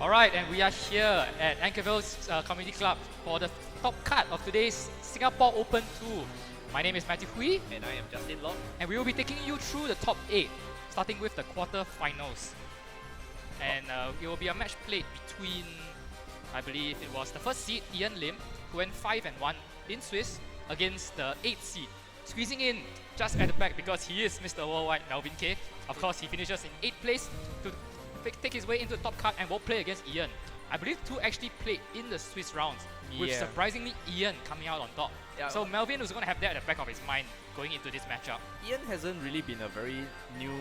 Alright, and we are here at Anchorvale's Community Club for the top cut of today's Singapore Open 2. My name is Matthew Hui, And I am Justin Long. and we will be taking you through the top 8, starting with the quarter-finals. And it will be a match played between, I believe it was the first seed, Ian Lim, who went 5-1 in Swiss, against the 8th seed, squeezing in just at the back because he is Mr. Worldwide, Melvin K. Of course, he finishes in 8th place to take his way into the top cut and will play against Ian. I believe two actually played in the Swiss rounds, with surprisingly Ian coming out on top. Yeah. So Melvin was going to have that at the back of his mind going into this matchup. Ian hasn't really been a very new...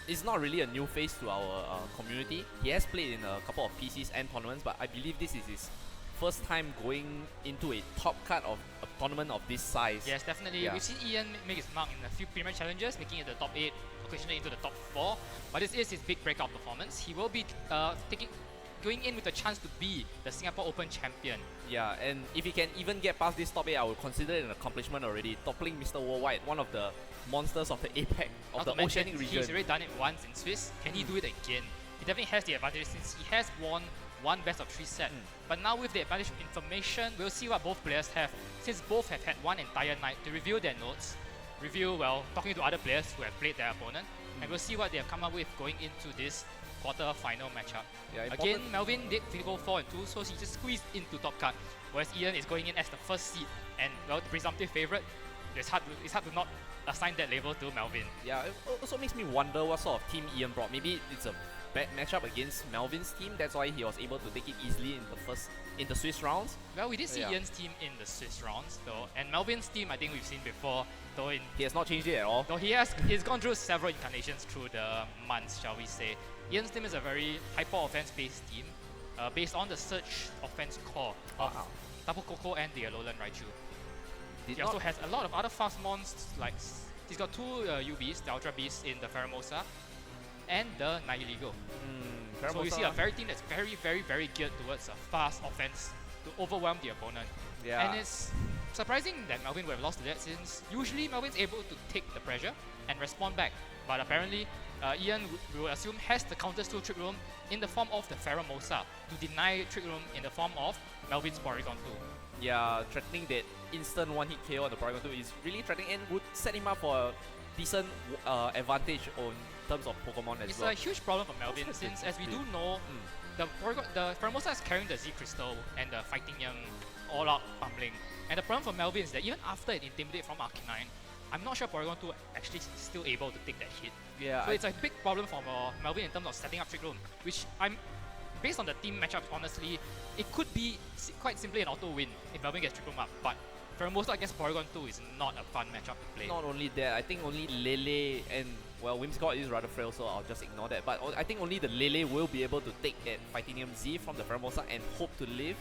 It's not really a new face to our community. He has played in a couple of PCs and tournaments, but I believe this is his first time going into a top cut of a tournament of this size. Yes, definitely. Yeah. We've seen Ian make his mark in a few Premier Challenges, making it the top 8, occasionally into the top 4. But this is his big breakout performance. He will be going in with a chance to be the Singapore Open champion. Yeah, and if he can even get past this top 8, I would consider it an accomplishment already. Toppling Mr. Worldwide, one of the monsters of the APAC, of the Oceanic region. He's already done it once in Swiss. Can he do it again? He definitely has the advantage since he has won one best of 3 set. But now with the advantage of information, we'll see what both players have, since both have had one entire night to review their notes, talking to other players who have played their opponent, and we'll see what they have come up with going into this quarter-final matchup. Yeah, again, Melvin did go 4-2, so he just squeezed into top cut, whereas Ian is going in as the first seed, and well, the presumptive favorite. It's hard to not assign that label to Melvin. Yeah, it also makes me wonder what sort of team Ian brought. Maybe it's a bad matchup against Melvin's team. That's why he was able to take it easily in the Swiss rounds. Well, we did see Ian's team in the Swiss rounds though, and Melvin's team I think we've seen before. Though He has not changed it at all. though he's gone through several incarnations through the months, shall we say. Ian's team is a very hyper offense-based team, based on the Surge offense core of Tapu Koko and the Alolan Raichu. He also has a lot of other fast mons, like he's got 2 UBs, the Ultra Beasts in the Pheromosa and the Nihiligo. So you see a very team that's very, very, very geared towards a fast offense to overwhelm the opponent. Yeah. And it's surprising that Melvin would have lost to that, since usually Melvin's able to take the pressure and respond back. But apparently, Ian, we will assume, has the counters to Trick Room in the form of the Pheromosa to deny Trick Room in the form of Melvin's Porygon 2. Yeah, threatening that instant one-hit KO on the Porygon 2 is really threatening and would set him up for a decent advantage on terms of Pokemon as well. It's a huge problem for Melvin, since as we do know, the Pheromosa is carrying the Z Crystal and the Fighting Young all-out pummeling. And the problem for Melvin is that even after it Intimidate from Arcanine, I'm not sure Porygon 2 actually is still able to take that hit. Yeah, So it's a big problem for Melvin in terms of setting up Trick Room, which based on the team matchups, honestly, it could be quite simply an auto win if Melvin gets Trick Room up. But Pheromosa against Porygon 2 is not a fun matchup to play. Not only that, I think only Lele and, well, Whimsicott is rather frail, so I'll just ignore that. But I think only the Lele will be able to take that Fightinium Z from the Pheromosa and hope to live.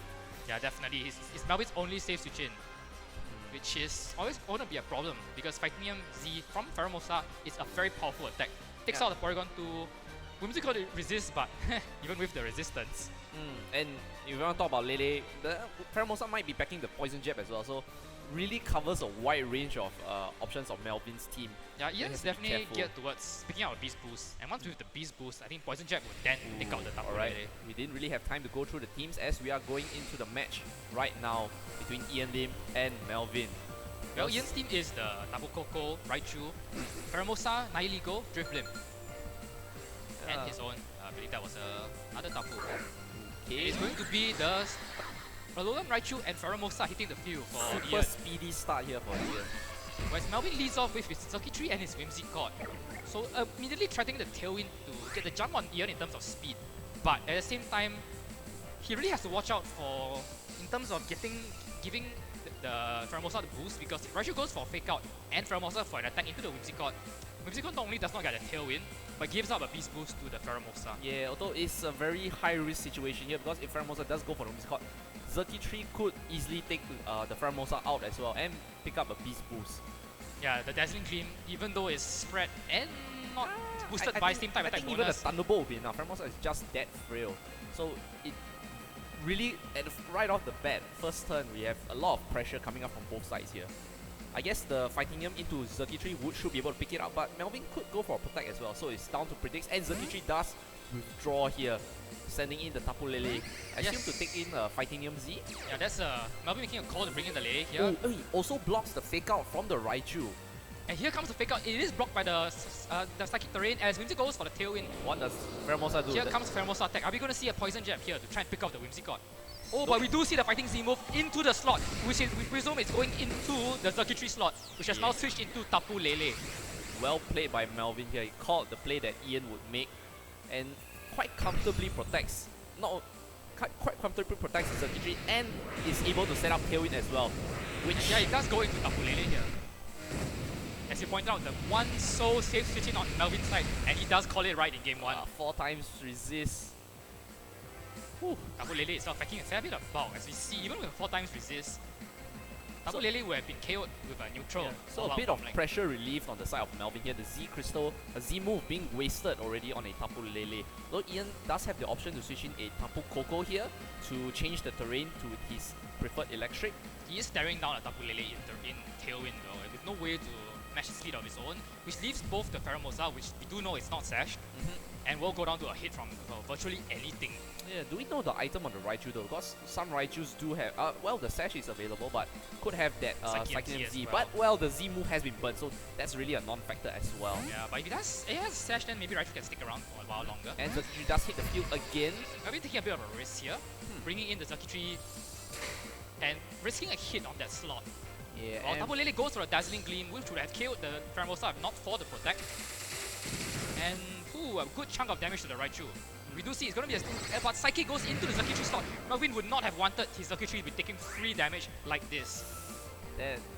Yeah, definitely. It's Melvin's only safe switch in, which is always going to be a problem because Fightinium Z from Pheromosa is a very powerful attack. Takes out the Porygon 2. Whimsicott resists, but even with the resistance. And if you want to talk about Lele, the Pheromosa might be backing the Poison Jab as well, so really covers a wide range of options of Melvin's team. Yeah, Ian's definitely careful. geared towards picking out a Beast Boost, and once with the Beast Boost, I think Poison Jab would then take out the Tapu. Alright, we didn't really have time to go through the teams as we are going into the match right now between Ian Lim and Melvin. Well, Ian's team is the Tapu Koko, Raichu, Pheromosa, Nihiligo, Drifblim. And his own, I believe that was another Tapu. Okay. It's going to be the Alolan Raichu and Pheromosa hitting the field for Super Ian. speedy start here for Ian. Whereas Melvin leads off with his Circuitry and his Whimsicott. So immediately threatening the Tailwind to get the jump on Ian in terms of speed. But at the same time, he really has to watch out for, in terms of giving the Pheromosa the boost, because if Raichu goes for Fake Out and Pheromosa for an attack into the Whimsicott, Whimsicott not only does not get a Tailwind, but gives up a Beast Boost to the Pheromosa. Yeah, although it's a very high-risk situation here because if Pheromosa does go for the Whimsicott, Xerky could easily take the Pheromosa out as well and pick up a Beast Boost. Yeah, the Dazzling Gleam, even though it's spread and not boosted by Steam type I attack think even a bonus. Thunderbolt would be enough. Pheromosa is just that frail. So it really, right off the bat, first turn, we have a lot of pressure coming up from both sides here. I guess the Fightinium into Xerky should be able to pick it up, but Melvin could go for a Protect as well, so it's down to Predicts, and Xerky does withdraw here, sending in the Tapu Lele. Assume Yes. to take in Fightinium Z. Yeah, that's Melvin making a call to bring in the Lele here. Oh, he also blocks the fake out from the Raichu. And here comes the fake out. It is blocked by the psychic terrain as Whimsicott goes for the tailwind. What does Pheromosa do? Here comes Pheromosa attack. Are we going to see a poison jab here to try and pick off the Whimsicott? Oh, but we do see the Fighting Z move into the slot, which is, we presume is going into the circuitry slot, which has now switched into Tapu Lele. Well played by Melvin here. He called the play that Ian would make and quite comfortably protects, quite comfortably protects the circuitry and is able to set up tailwind as well. Which Yeah, it does go into Tapu Lele here. As you pointed out, the one so safe switching on Melvin's side, and he does call it right in game 1. 4 times resist. Tapu Lele itself packing a fair bit of bulk, as we see, even with 4 times resist, Tapu Lele would have been KO'd with a neutral. Yeah. So a bit of pressure relief on the side of Melvin here. The Z Crystal, a Z move being wasted already on a Tapu Lele. Though Ian does have the option to switch in a Tapu Koko here to change the terrain to his preferred electric. He is staring down at Tapu Lele in tailwind though, with no way to match his speed of his own, which leaves both the Pheromosa, which we do know is not sashed, and will go down to a hit from virtually anything. Yeah, do we know the item on the Raichu though? Because some Raichus do have, well, the sash is available, but could have that Psychium Z. Well. But, well, the Z move has been burnt, so that's really a non-factor as well. Yeah, but if it has sash, then maybe Raichu can stick around for a while longer. And the Circuitry does hit the field again. Maybe taking a bit of a risk here, bringing in the Circuitry and risking a hit on that slot. Yeah, While Tapu Lele goes for a Dazzling Gleam, which would have killed the Pheromosa if not for the Protect. And a good chunk of damage to the Raichu. We do see it's going to be but Psychic goes into the Circuitry slot. Melvin would not have wanted his Circuitry to be taking free damage like this.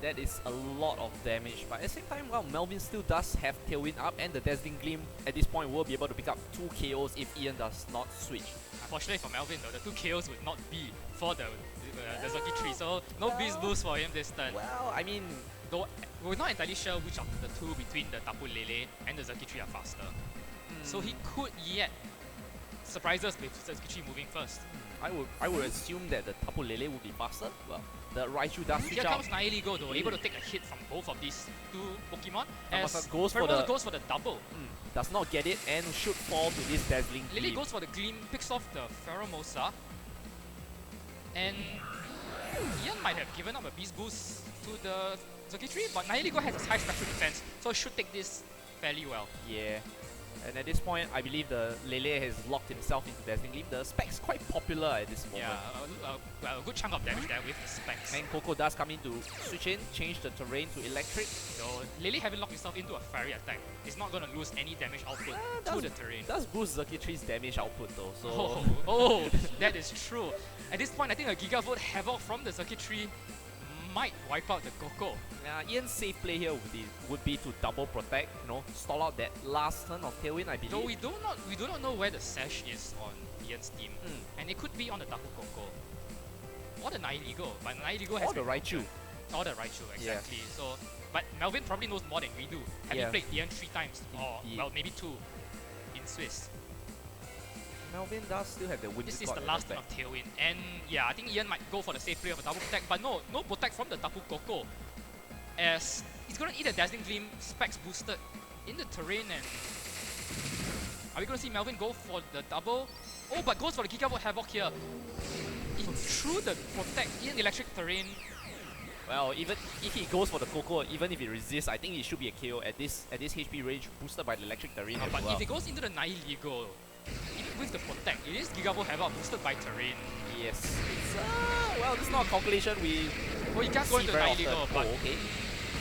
That is a lot of damage, but at the same time, well, Melvin still does have Tailwind up, and the Dazzling Gleam at this point will be able to pick up 2 KOs if Ian does not switch. Unfortunately for Melvin though, the 2 KOs would not be for the Circuitry, so no Beast Boost for him this turn. Well, I mean, though we're not entirely sure which of the two between the Tapu Lele and the Circuitry are faster. So he could yet surprise us with Circuitry moving first. I would assume that the Tapu Lele would be faster. Well, the Raichu does switch Here out. comes Nihiligo though, able to take a hit from both of these two Pokemon. Pheromosa As goes for Pheromosa the- goes for the double. Does not get it and should fall to this Dazzling Lele Gleam. goes for the Gleam, picks off the Pheromosa. And Ian might have given up a Beast Boost to the Circuitry, but Nihiligo has a high special defense, so it should take this fairly well. Yeah. And at this point, I believe the Lele has locked himself into Dazzling Gleam. The spec's quite popular at this moment. Yeah, well, a good chunk of damage there with the specs. And Coco does come in to switch in, change the terrain to electric. So Lele having locked himself into a fairy attack is not going to lose any damage output to the terrain. Does boost Circuitry's damage output though, so... Oh, that is true. At this point, I think a Gigavolt Havoc from the Circuitry might wipe out the Coco. Ian's safe play here would be to double protect, you know, stall out that last turn of Tailwind, I believe. Though we do not know where the Sash is on Ian's team, and it could be on the Tapu Koko or the Nihiligo, but Nihiligo has Or the Raichu. Or the Raichu, exactly. So, but Melvin probably knows more than we do, having played Ian 3 times, or well, maybe 2 in Swiss. Melvin does still have the Whimsicott. This is the last turn of Tailwind, and yeah, I think Ian might go for the safe play of a double protect, but no protect from the Tapu Koko, as he's gonna eat a Dazzling Gleam, specs boosted in the terrain, and are we gonna see Melvin go for the double? Oh, but goes for the Gigavolt Havoc here. Through the protect in electric terrain. Well, even if he goes for the Coco, even if he resists, I think it should be a KO at this HP range, boosted by the electric terrain as But well. if it goes into the Nihiligo, even with the protect, it is Gigavolt Havoc boosted by terrain. Yes. It's, well, this is not a calculation we Well, you can't go into the very Nihiligo, often. but Oh, okay.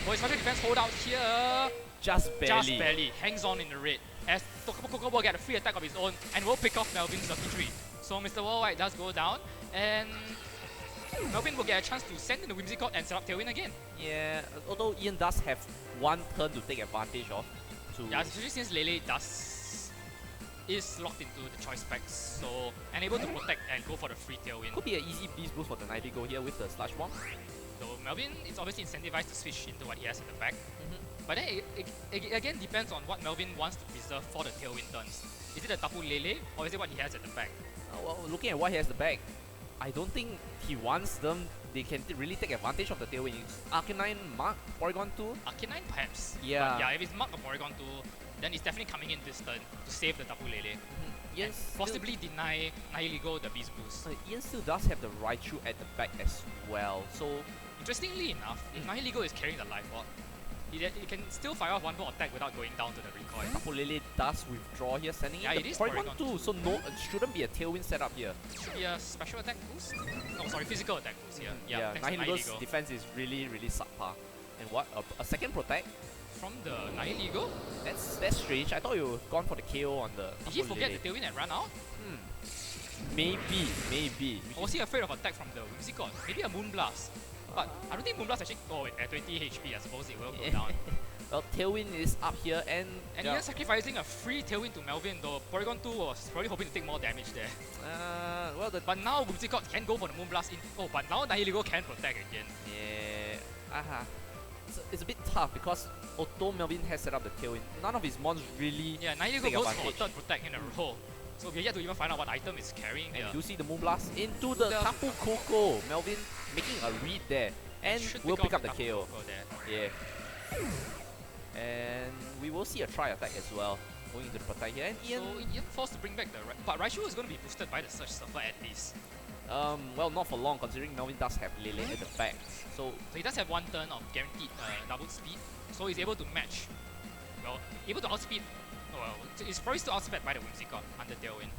for his special defense hold out here, Just barely. just barely, hangs on in the red, as Coco will get a free attack of his own and will pick off Melvin's Circuitry. So Mr. Worldwide does go down, and Melvin will get a chance to send in the Whimsicott and set up Tailwind again. Yeah, although Ian does have one turn to take advantage of. Yeah, especially since Lele is locked into the choice specs, so unable to protect and go for the free Tailwind. Could be an easy beast boost for the Nihiligo here with the Slush Bomb. So Melvin is obviously incentivized to switch into what he has in the back. But then it again depends on what Melvin wants to preserve for the Tailwind turns. Is it the Tapu Lele or is it what he has at the back? Well, looking at what he has at the back, I don't think he wants them. They can really take advantage of the Tailwind. Arcanine, Mark, Porygon 2. Arcanine perhaps. Yeah. But yeah, if it's Mark or Porygon 2, then it's definitely coming in this turn to save the Tapu Lele. and possibly deny Nihiligo the Beast Boost. Ian still does have the Raichu at the back as well, so... Interestingly enough, if Nihiligo is carrying the life orb, it can still fire off one more attack without going down to the recoil. Tapu Lele does withdraw here, sending in the is Porygon 2, so no, it shouldn't be a Tailwind setup here. Should be a special attack boost? Oh, sorry, physical attack boost here. Yeah, thanks to Nihiligo's Nihiligo. defense is really subpar. And what? A second protect? From the Nihiligo? That's strange. I thought you were gone for the KO on the... Did he forget the Tailwind and run out? Maybe. Or was he afraid of attack from the Whimsicott? Maybe a Moonblast. But I don't think Moonblast actually... Oh, wait, at 20 HP, I suppose it will go down. Well, Tailwind is up here and... Ian sacrificing a free Tailwind to Melvin, though Porygon 2 was probably hoping to take more damage there. But now Whimsicott can go for the Moonblast in... Oh, but now Nihiligo can protect again. Yeah, it's a bit tough because although Melvin has set up the Tailwind, none of his mons really Nihiligo take goes advantage. for a third protect in a row. So we're yet to even find out what item is carrying here. And you see the Moonblast into the Tapu Koko. Melvin making a read there. And we'll pick up the KO. Yeah. And we will see a try attack as well. Going into the protect here. And Ian... So Ian forced to bring back the... But Raichu is going to be boosted by the Surge Surfer at least. Well, not for long considering Melvin does have Lele at the back. So he does have one turn of guaranteed double speed. So he's able to match. Well, able to outspeed. Oh, well, he's probably still outsped by the Whimsicott under Tailwind.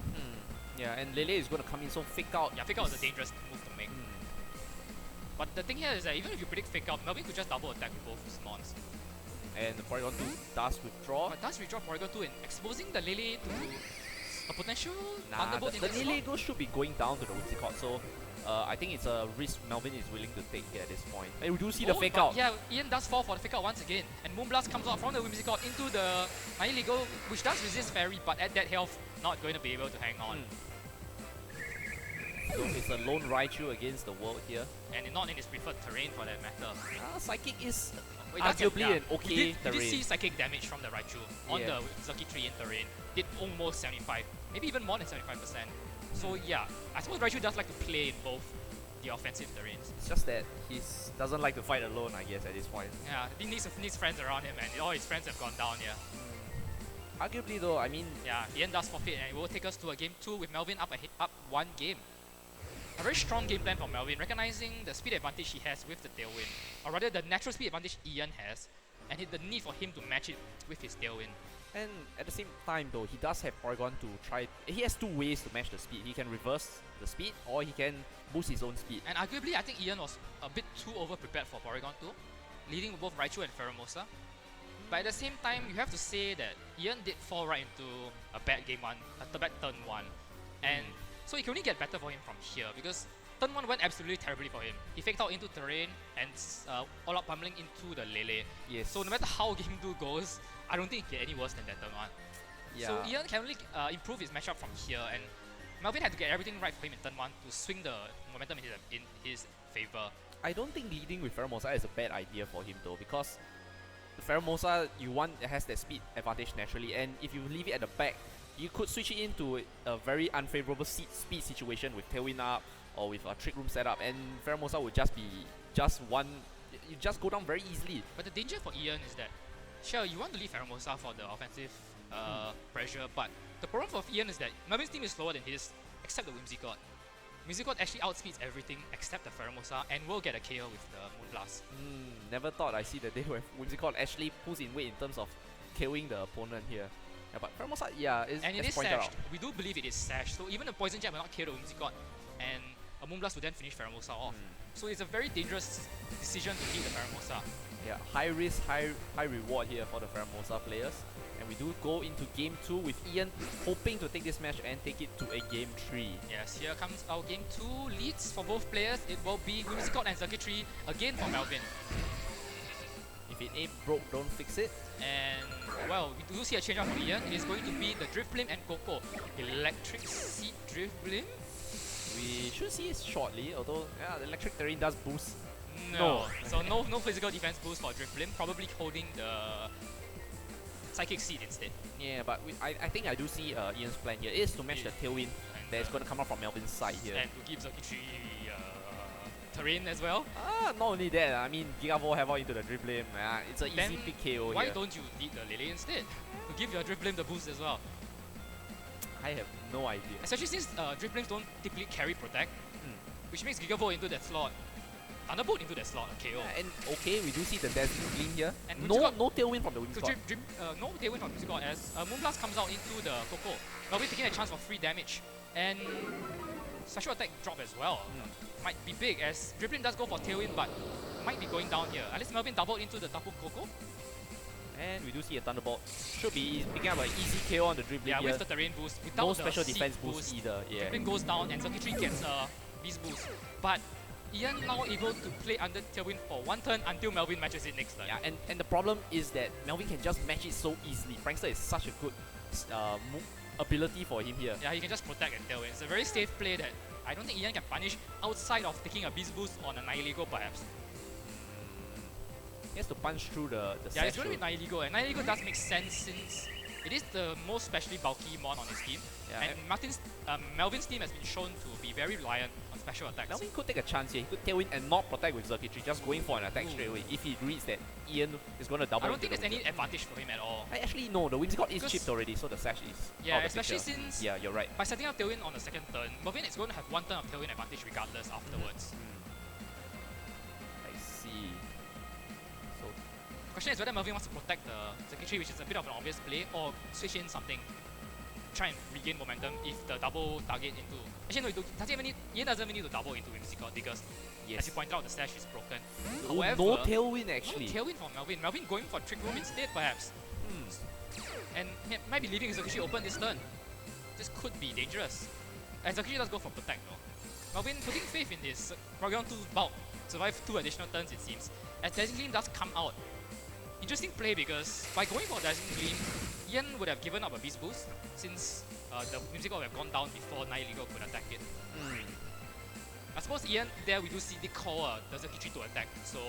Yeah, and Lele is going to come in, so Fake Out. Yeah, Fake Out is a dangerous move to make. But the thing here is that even if you predict Fake Out, Melvin could just double attack with both his mons. And the Porygon 2 does withdraw. But does withdraw Porygon 2 and exposing the Lele to a potential Nah, Thunderbolt in the this Lele should be going down to the Whimsicott, so I think it's a risk Melvin is willing to take here at this point. And we do see the Fake Out. Yeah, Ian does fall for the Fake Out once again. And Moonblast comes out from the Whimsicott into the Nihiligo, which does resist Fairy, but at that health, not going to be able to hang on. So it's a lone Raichu against the world here. And not in his preferred terrain for that matter. Psychic is Wait, arguably an okay terrain. We did see psychic damage from the Raichu on the Circuitry in terrain. Did almost 75, maybe even more than 75%. So yeah, I suppose Raichu does like to play in both the offensive terrains. It's just that he doesn't like to fight alone, I guess, at this point. Yeah, he needs friends around him, and all his friends have gone down here. Arguably though, I mean... Yeah, Ian does forfeit, and it will take us to a game 2 with Melvin up one game. A very strong game plan from Melvin, recognizing the speed advantage he has with the Tailwind, or rather the natural speed advantage Ian has, and the need for him to match it with his Tailwind. And at the same time though, he does have Porygon to try... He has two ways to match the speed. He can reverse the speed, or he can boost his own speed. And arguably, I think Ian was a bit too over-prepared for Porygon 2, leading with both Raichu and Pheromosa. But at the same time, you have to say that Ian did fall right into a bad game 1, a bad turn 1. And so it can only get better for him from here, because turn 1 went absolutely terribly for him. He faked out into terrain and all-out pummeling into the Lele. Yes. So no matter how game 2 goes, I don't think it can get any worse than that turn 1. Yeah. So Ian can only improve his matchup from here, and Melvin had to get everything right for him in turn 1 to swing the momentum in his favor. I don't think leading with Pheromosa is a bad idea for him though, because the Pheromosa has that speed advantage naturally, and if you leave it at the back, you could switch it into a very unfavorable speed situation with Tailwind up or with a Trick Room setup, and Pheromosa would just be you just go down very easily. But the danger for Ian is that, sure, you want to leave Pheromosa for the offensive pressure, but the problem for Ian is that Melvin's team is slower than his, except the Whimsicott. Whimsicott actually outspeeds everything except the Pheromosa and will get a KO with the Moonblast. Never thought I see the day where Whimsicott actually pulls in weight in terms of KOing the opponent here. Yeah, but Pheromosa, and it is sashed. We do believe it is sashed, so even a Poison Jab will not KO the Whimsicott, and a Moonblast will then finish Pheromosa off. So it's a very dangerous decision to keep the Pheromosa. Yeah, high risk, high reward here for the Pheromosa players. And we do go into game 2 with Ian hoping to take this match and take it to a game 3. Yes, here comes our game 2 leads for both players. It will be Whimsicott and Circuitry again for Melvin. If it ain't broke, don't fix it. And well, we do see a change up for Ian. It is going to be the Drift Blim and Coco. Electric Seed Drift Blim? We should see it shortly, although the electric terrain does boost. No. So no physical defense boost for Drift Blim, probably holding the Psychic Seed instead. Yeah, but I think I do see Ian's plan here is to match the Tailwind that is going to come out from Melvin's side here. And to give Circuitry terrain as well. Not only that, I mean, Gigavolt have out into the Drift Blim. It's an easy pick KO why here. Don't you lead the Lele instead? To give your Drift Blim the boost as well. I have no idea. Especially since Dripplings don't typically carry Protect, which makes Gigavolt into that slot. Thunderbolt into that slot, a KO. And okay, we do see the Dazzling Gleam here. And No Tailwind from the So Whimsicott. no Tailwind from Whimsicott as Moonblast comes out into the Coco. Melvin taking a chance for free damage. And special attack drop as well. Might be big as Dribbling does go for Tailwind, but might be going down here. Unless Melvin doubled into the Tapu Koko. And we do see a Thunderbolt. Should be picking up an easy KO on the Dribbling Yeah, here. with the terrain boost. Without No the special seed defense boost either. Yeah. Dribbling goes down and Circuitry gets a Beast boost. But Ian now able to play under Tailwind for one turn until Melvin matches it next turn. Yeah, and the problem is that Melvin can just match it so easily. Prankster is such a good ability for him here. Yeah, he can just protect and Tailwind. It's a very safe play that I don't think Ian can punish outside of taking a Beast boost on a Nihilego perhaps. He has to punch through the Yeah, it's going to through. be Nihilego, and Nihilego does make sense since it is the most specially bulky mon on his team. Yeah, and Melvin's team has been shown to be very reliant on special attacks. Melvin could take a chance here. He could Tailwind and not protect with Circuitry, just going for an attack straight away. If he reads that Ian is going to double. I don't think into there's the any advantage for him at all. Actually, no. The Whimsicott is Because- chipped already, so the Sash is Yeah, out of the especially picture. since Yeah, you're right. by setting up Tailwind on the second turn, Melvin is going to have one turn of Tailwind advantage regardless afterwards. I see. So The question is whether Melvin wants to protect the Circuitry, which is a bit of an obvious play, or switch in something, try and regain momentum if the double target into... Actually, no, Ian doesn't even need to double into Whimsicott because, as you pointed out, the Sash is broken. However, no Tailwind actually. no Tailwind for Melvin. Melvin going for Trick Room instead, perhaps. And might be leaving Circuitry open this turn. This could be dangerous. And Circuitry does go for Protect though. Melvin putting faith in this Porygon 2's bulk. Survive 2 additional turns it seems. As Dazzling Gleam does come out. Interesting play because by going for Dazzling Gleam, Ian would have given up a Beast Boost since the Whimsicott would have gone down before Nihilego could attack it. I suppose Ian there we do see the call the Circuitry to attack, so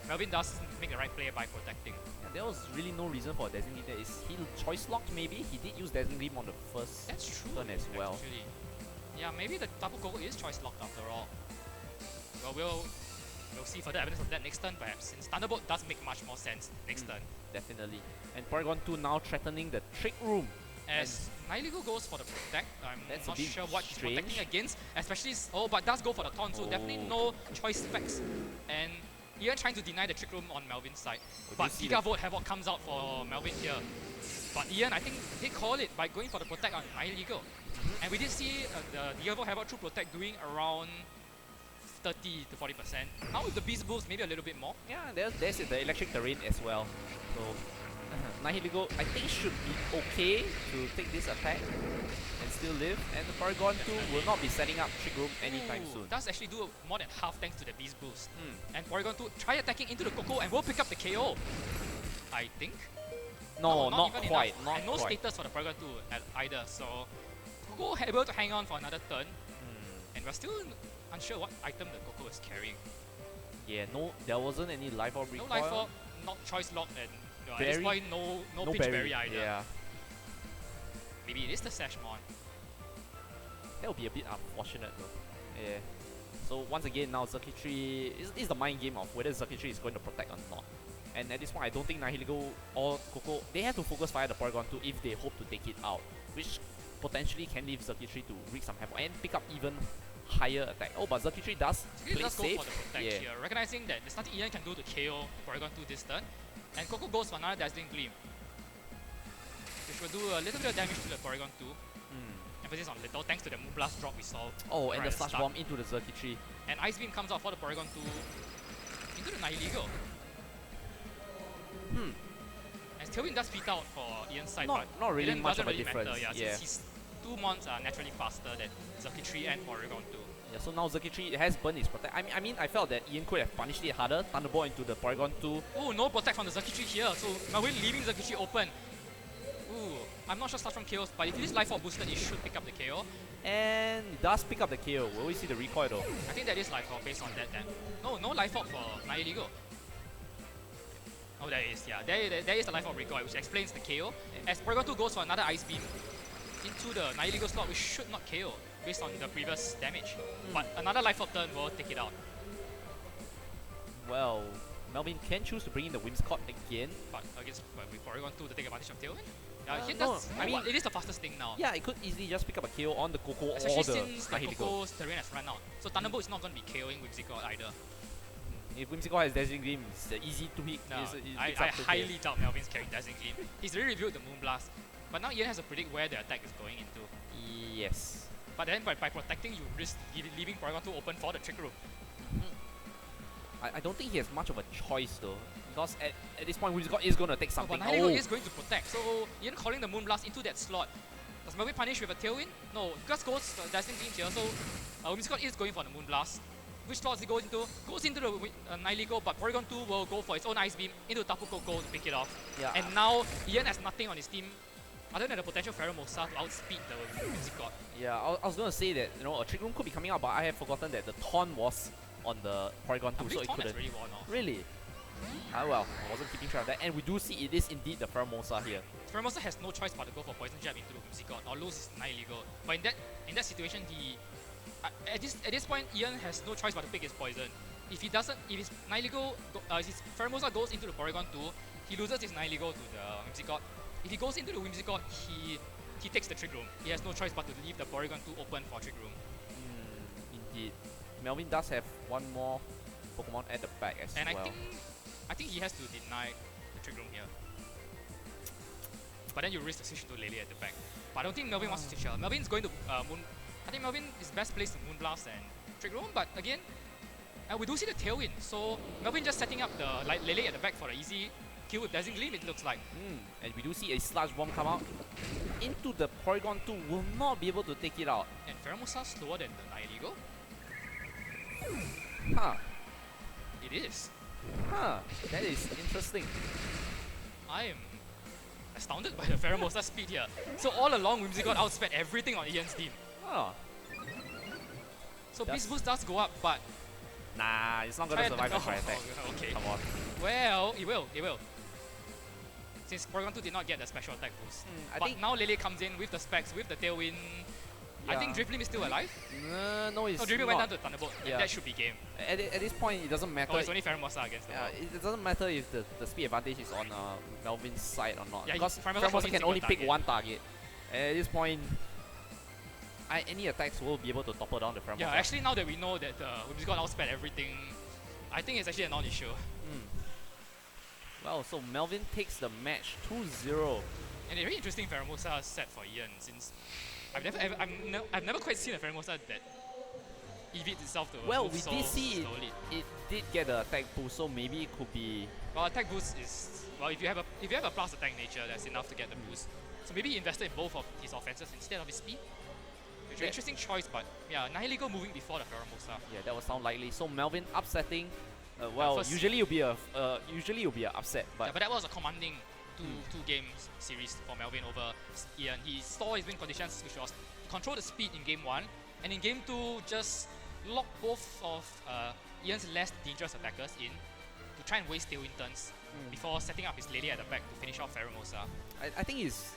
Melvin does make the right play by protecting. Yeah, there was really no reason for Dazzling Gleam there. Is he choice locked maybe? He did use Dazzling Gleam on the first That's true turn as well. actually. Yeah, maybe the Tapu Koko is choice locked after all. Well, we'll see further evidence of that next turn perhaps, since Thunderbolt does make much more sense next turn. Definitely. And Porygon 2 now threatening the Trick Room. As Nihilego goes for the Protect, I'm That's not a bit sure what he's strange. protecting against, especially... but does go for the Taunt, so definitely no choice specs. And Ian trying to deny the Trick Room on Melvin's side. But Gigavolt Havoc comes out for Melvin here. But Ian, I think, did call it by going for the Protect on Nihilego. And we did see the Gigavolt Havoc through Protect doing around 30 to 40%. Now with the Beast Boost, maybe a little bit more. Yeah, there's the electric terrain as well. So Nihilego I think should be okay to take this attack and still live. And the Porygon 2 will not be setting up Trick Room anytime soon. Does actually do more than half thanks to the Beast Boost. And Porygon 2 try attacking into the Coco and will pick up the KO. I think. No, not even quite. enough. Not and no quite. status for the Porygon 2 either. So Coco able to hang on for another turn. And we're still unsure what item the Coco is carrying. Yeah, no, there wasn't any life orb recoil. No life orb, not choice locked, and at this Berry? point no pitch berry either. Yeah, Maybe it is the Sashmon. that would be a bit unfortunate though. Yeah. So once again now Circuitry is the mind game of whether Circuitry is going to protect or not. And at this point I don't think Nihilego or Coco, they have to focus fire the Porygon 2 if they hope to take it out, which potentially can leave Circuitry to wreak some havoc and pick up even higher attack. Oh, but Circuitry does He play does go safe. for the Protect Yeah. here, recognizing that there's nothing Ian can do to KO Porygon 2 this turn. And Coco goes for another Dazzling Gleam, which will do a little bit of damage to the Porygon 2. Emphasis on little, thanks to the Moonblast drop we saw. Oh, and right the at Slash start. Bomb into the Circuitry. And Ice Beam comes out for the Porygon 2 into the Nihilego. And Tailwind does beat out for Ian's side, but Not really it much doesn't of a really difference. matter, since his 2 mons are naturally faster than Circuitry and Porygon 2. Yeah, so now Circuitry has burned his protect. I mean, I felt that Ian could have punished it harder. Thunderbolt into the Porygon 2. Oh, no Protect from the Circuitry here, so Melvin leaving Circuitry open. Ooh, I'm not sure Slash from KOs, but if it is Life Orb boosted, it should pick up the KO. And it does pick up the KO. Will we see the recoil though? I think that is Life Orb based on that then. No Life Orb for Nihilego. Oh, there is, yeah. There is the Life Orb recoil, which explains the KO. As Porygon 2 goes for another Ice Beam into the Nihilego slot, which should not KO based on the previous damage. But another Life Orb turn will take it out. Well, Melvin can choose to bring in the Whimsicott again. But with Porygon 2 to take advantage of Tailwind. No, I mean, it is the fastest thing now. Yeah, it could easily just pick up a KO on the Coco or Especially the since the Coco's terrain has run out. So Thunderbolt is not going to be KOing Whimsicott either. If Whimsicott has Dazzling Gleam, it's easy to hit. No, I highly doubt Melvin's carrying Dazzling Gleam. He's already revealed the Moonblast. But now Ian has to predict where the attack is going into. Yes. But then by protecting, you risk leaving Porygon 2 open for the Trick Room. I don't think he has much of a choice though. Because at this point, Whimsicott is going to take something. But Nihilego is going to protect. So Ian calling the Moonblast into that slot. Does Melvin punish with a Tailwind? No, because goes Dazzling Gleam here. So Whimsicott is going for the Moonblast. Which slots he goes into? Goes into the Nihilego, but Porygon 2 will go for its own Ice Beam into Tapu Koko to pick it off. Yeah. And now Ian has nothing on his team other than the potential Pheromosa to outspeed the Whimsicott. Yeah, I was going to say that a Trick Room could be coming out, but I have forgotten that the Taunt was on the Porygon 2, so it couldn't. Really worn off. Really? Well, I wasn't keeping track of that. And we do see it is indeed the Pheromosa here. Pheromosa has no choice but to go for Poison Jab into the Whimsicott or lose his Nihilego. But in that situation, he at this point, Ian has no choice but to pick his poison. If his Nihilego, his Pheromosa goes into the Porygon 2, he loses his Nihilego to the Whimsicott. If he goes into the Whimsicott, he takes the Trick Room. He has no choice but to leave the Porygon 2 open for Trick Room. Indeed. Melvin does have one more Pokemon at the back as well. And I think he has to deny the Trick Room here. But then you risk the switch to Lele at the back. But I don't think Melvin wants to switch here. Melvin's going to I think Melvin is best placed in Moonblast and Trick Room, but again, we do see the Tailwind. So Melvin just setting up the Lele at the back for an easy kill with Dazzling Gleam, it looks like. And we do see a Sludge Bomb come out into the Porygon 2, will not be able to take it out. And Pheromosa slower than the Nihilego? Huh. It is. Huh. That is interesting. I am astounded by the Pheromosa speed here. So all along, Whimsicott outsped everything on Ian's team. So Beast Boost does go up, but nah, it's not gonna survive the fire attack. Okay. Come on. Well, it will. Since Porygon 2 did not get the special attack boost. But now Lele comes in with the specs, with the Tailwind. I think Drifloon is still alive. No, it's Drifloon went down to Thunderbolt, and that should be game. At this point, it doesn't matter. Oh, it's only Pheromosa against the it doesn't matter if the speed advantage is on Melvin's side or not. Yeah, because Pheromosa can only pick one target. At this point, any attacks will be able to topple down the Pheromosa. Yeah, actually now that we know that Whimsicott outsped everything, I think it's actually a non-issue. Well, so Melvin takes the match 2-0. And a very interesting Pheromosa set for Ian, since I've never quite seen a Pheromosa that evades itself to we did see it did get an attack boost, so maybe it could be. Well, attack boost is if you have a plus attack nature, that's enough to get the boost. So maybe he invested in both of his offenses instead of his speed. Which is an interesting choice, but yeah, Nihilego moving before the Pheromosa. Yeah, that would sound likely. So Melvin upsetting. Usually it'll be a upset, but but that was a commanding two games series for Melvin over Ian. He saw his win conditions, which was control the speed in game 1, and in game 2 just lock both of Ian's less dangerous attackers in to try and waste Tailwind turns before setting up his Lele at the back to finish off Pheromosa. I think it's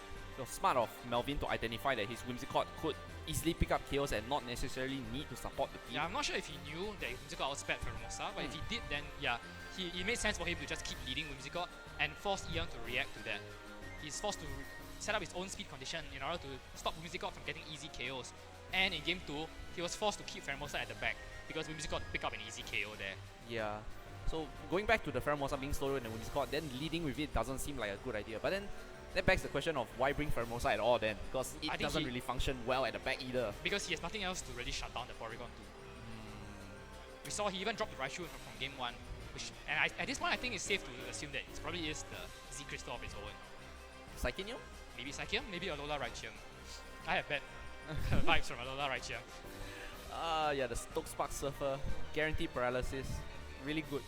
smart of Melvin to identify that his Whimsicott could easily pick up KOs and not necessarily need to support the team. Yeah, I'm not sure if he knew that Whimsicott outsped Pheromosa, but if he did, then yeah, it made sense for him to just keep leading Whimsicott and force Ian to react to that. He's forced to set up his own speed condition in order to stop Whimsicott from getting easy KOs. And in game 2, he was forced to keep Pheromosa at the back because Whimsicott picked up an easy KO there. Yeah. So going back to the Pheromosa being slower than Whimsicott, then leading with it doesn't seem like a good idea. But then that begs the question of why bring Pheromosa at all then? Because it doesn't really function well at the back either. Because he has nothing else to really shut down the Porygon 2. We saw he even dropped the Raichu from game 1. And at this point, I think it's safe to assume that it probably is the Z Crystal of its own. Psychineum? Maybe Psychium, maybe Alola Raichu. I have bad vibes from Alola Raichu. Yeah, the Stoke Spark Surfer, guaranteed paralysis, really good.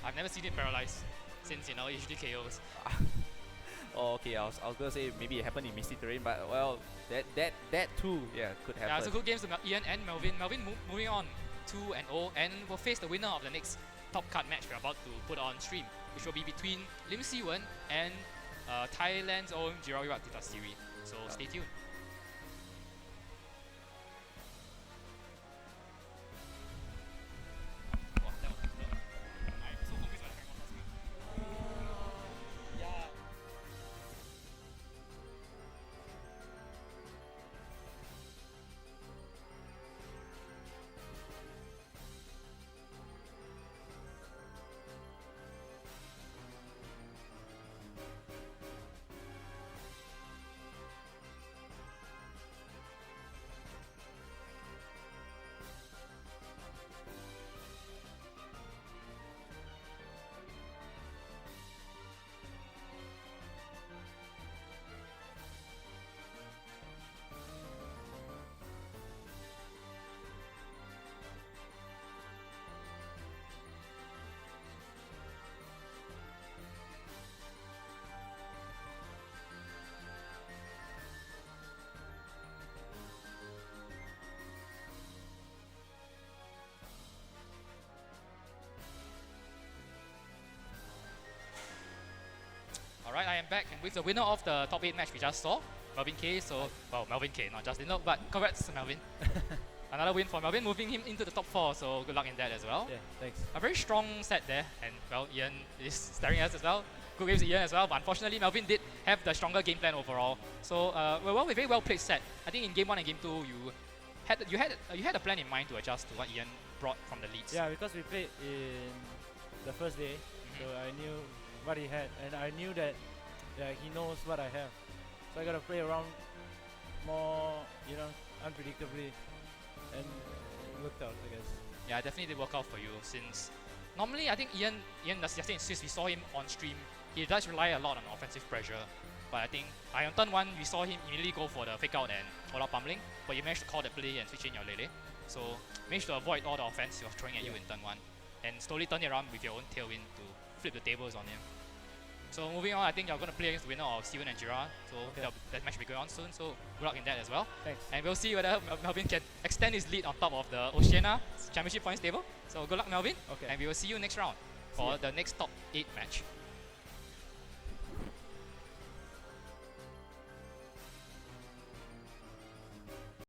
I've never seen it paralyzed since, it usually KOs. Oh, okay, I was gonna say maybe it happened in Misty Terrain, but well, that too, yeah, could happen. Yeah, it's a good game to Ian and Melvin. Melvin moving on 2-0 and will face the winner of the next top card match we're about to put on stream, which will be between Lim Siwen and Thailand's own Jirawiwat Titasiri. So stay tuned. I'm back, and with the winner of the top 8 match we just saw, Melvin K. So, well, Melvin K, not Justin, no, but congrats, Melvin. Another win for Melvin, moving him into the top 4, so good luck in that as well. Yeah, thanks. A very strong set there, and well, Ian is staring at us as well. Good games Ian as well, but unfortunately Melvin did have the stronger game plan overall. So, very well played set. I think in game 1 and game 2, you had a plan in mind to adjust to what Ian brought from the leads. Yeah, because we played in the first day, so I knew what he had, and I knew that he knows what I have. So I gotta play around more, unpredictably, and it worked out, I guess. Yeah, definitely did work out for you, since normally I think Ian does just insist, we saw him on stream, he does rely a lot on offensive pressure. But I think on turn 1 we saw him immediately go for the fake out and all out pummeling, but you managed to call that play and switch in your Lele. So managed to avoid all the offense he was throwing at you in turn 1, and slowly turn it around with your own tailwind to flip the tables on him. So moving on, I think you're going to play against the winner of Steven and Girard, so that match will be going on soon, so good luck in that as well. Thanks. And we'll see whether Melvin can extend his lead on top of the Oceania Championship points table. So good luck, Melvin, Okay. and we will see you next round for the next top 8 match.